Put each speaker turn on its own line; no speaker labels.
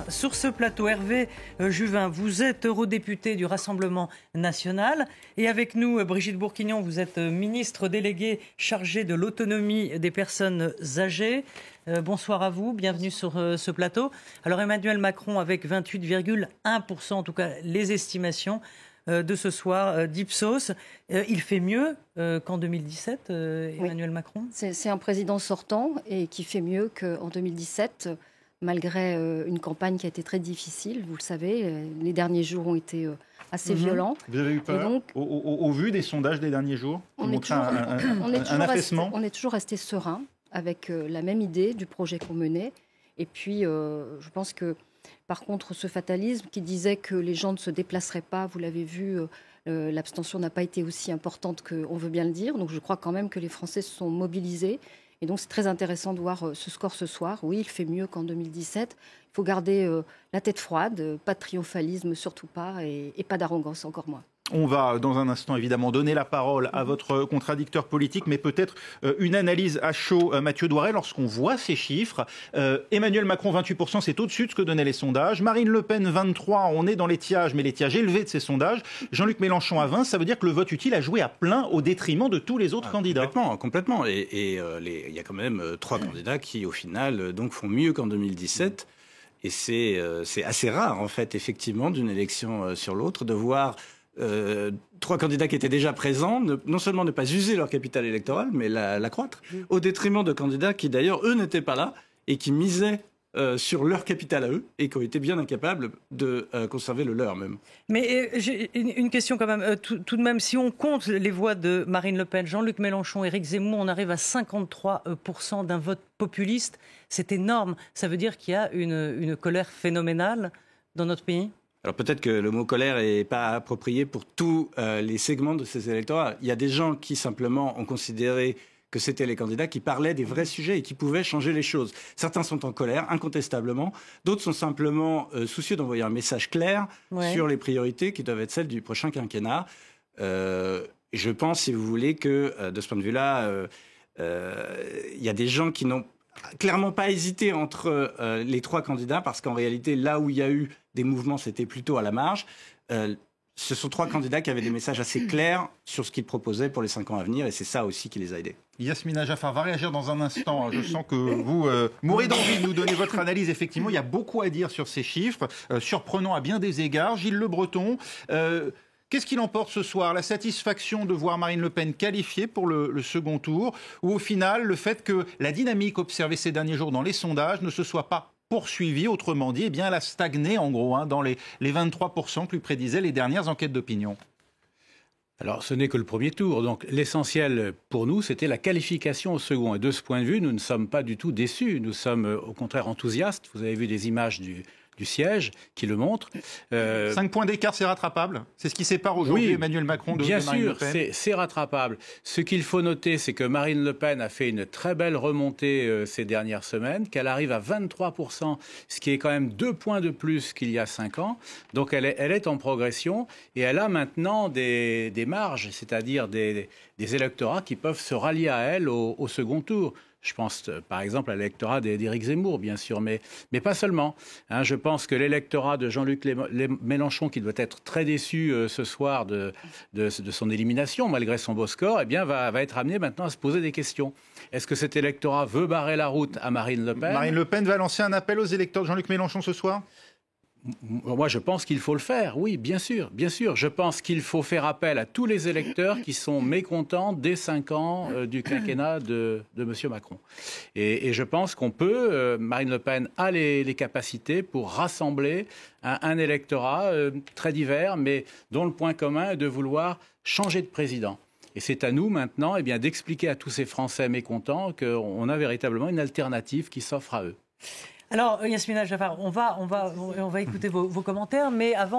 Sur ce plateau, Hervé Juvin, vous êtes eurodéputé du Rassemblement national et avec nous, Brigitte Bourguignon, vous êtes ministre déléguée chargée de l'autonomie des personnes âgées. Bonsoir à vous, bienvenue sur ce plateau. Alors Emmanuel Macron avec 28,1%, en tout cas les estimations de ce soir d'Ipsos. Il fait mieux qu'en 2017, Emmanuel Macron ?
C'est un président sortant et qui fait mieux qu'en 2017. Malgré une campagne qui a été très difficile, vous le savez, les derniers jours ont été assez violents.
Vous avez eu peur donc, au vu des sondages des derniers jours
on est toujours resté serein avec la même idée du projet qu'on menait. Et puis, je pense que, par contre, ce fatalisme qui disait que les gens ne se déplaceraient pas, vous l'avez vu, l'abstention n'a pas été aussi importante qu'on veut bien le dire. Donc, je crois quand même que les Français se sont mobilisés. Et donc, c'est très intéressant de voir ce score ce soir. Oui, il fait mieux qu'en 2017. Il faut garder la tête froide, pas de triomphalisme, surtout pas, et pas d'arrogance, encore moins.
On va, dans un instant, évidemment, donner la parole à votre contradicteur politique, mais peut-être une analyse à chaud, Mathieu Douaret, lorsqu'on voit ces chiffres. Emmanuel Macron, 28%, c'est au-dessus de ce que donnaient les sondages. Marine Le Pen, 23%, on est dans l'étiage, mais l'étiage élevé de ces sondages. Jean-Luc Mélenchon à 20%, ça veut dire que le vote utile a joué à plein au détriment de tous les autres candidats.
Complètement. Et il y a quand même 3 candidats qui, au final, donc font mieux qu'en 2017. Et c'est assez rare, en fait, effectivement, d'une élection sur l'autre, de voir 3 candidats qui étaient déjà présents, non seulement ne pas user leur capital électoral, mais l'accroître, au détriment de candidats qui, d'ailleurs, eux, n'étaient pas là et qui misaient sur leur capital à eux et qui ont été bien incapables de conserver le leur même.
Mais j'ai une question quand même. Tout de même, si on compte les voix de Marine Le Pen, Jean-Luc Mélenchon, Éric Zemmour, on arrive à 53% d'un vote populiste. C'est énorme. Ça veut dire qu'il y a une colère phénoménale dans notre pays ?
Alors peut-être que le mot colère n'est pas approprié pour tous les segments de ces électorats. Il y a des gens qui simplement ont considéré que c'était les candidats qui parlaient des vrais sujets et qui pouvaient changer les choses. Certains sont en colère, incontestablement. D'autres sont simplement soucieux d'envoyer un message clair sur les priorités qui doivent être celles du prochain quinquennat. Je pense, si vous voulez, que de ce point de vue-là, il y a des gens qui n'ont clairement pas hésité entre les 3 candidats, parce qu'en réalité, là où il y a eu des mouvements, c'était plutôt à la marge. Ce sont 3 candidats qui avaient des messages assez clairs sur ce qu'ils proposaient pour les 5 ans à venir, et c'est ça aussi qui les a aidés.
Yasmina Jaffar va réagir dans un instant. Je sens que vous mourrez d'envie de nous donner votre analyse. Effectivement, il y a beaucoup à dire sur ces chiffres, surprenants à bien des égards. Gilles Le Breton, qu'est-ce qu'il emporte ce soir ? La satisfaction de voir Marine Le Pen qualifiée pour le second tour, ou au final, le fait que la dynamique observée ces derniers jours dans les sondages ne se soit pas poursuivie, autrement dit, eh bien, elle a stagné en gros dans les 23% que lui prédisaient les dernières enquêtes d'opinion.
Alors, ce n'est que le premier tour. Donc, l'essentiel pour nous, c'était la qualification au second. Et de ce point de vue, nous ne sommes pas du tout déçus. Nous sommes au contraire enthousiastes. Vous avez vu des images du siège qui le montrent.
5 points d'écart, c'est rattrapable ? C'est ce qui sépare aujourd'hui Emmanuel Macron de Marine Le Pen ?
Bien sûr, c'est rattrapable. Ce qu'il faut noter, c'est que Marine Le Pen a fait une très belle remontée ces dernières semaines, qu'elle arrive à 23%, ce qui est quand même 2 points de plus qu'il y a 5 ans. Donc elle est en progression et elle a maintenant des marges, c'est-à-dire des électorats qui peuvent se rallier à elle au second tour. Je pense par exemple à l'électorat d'Éric Zemmour, bien sûr, mais pas seulement. Je pense que l'électorat de Jean-Luc Mélenchon, qui doit être très déçu ce soir de son élimination, malgré son beau score, eh bien, va être amené maintenant à se poser des questions. Est-ce que cet électorat veut barrer la route à Marine Le Pen ?
Marine Le Pen va lancer un appel aux électeurs de Jean-Luc Mélenchon ce soir ?
Moi, je pense qu'il faut le faire, oui, bien sûr. Je pense qu'il faut faire appel à tous les électeurs qui sont mécontents des 5 ans du quinquennat de M. Macron. Et je pense qu'on peut, Marine Le Pen a les capacités pour rassembler un électorat très divers, mais dont le point commun est de vouloir changer de président. Et c'est à nous maintenant d'expliquer à tous ces Français mécontents qu'on a véritablement une alternative qui s'offre à eux.
Alors, Yasmina Jaffar, on va écouter vos commentaires, mais avant...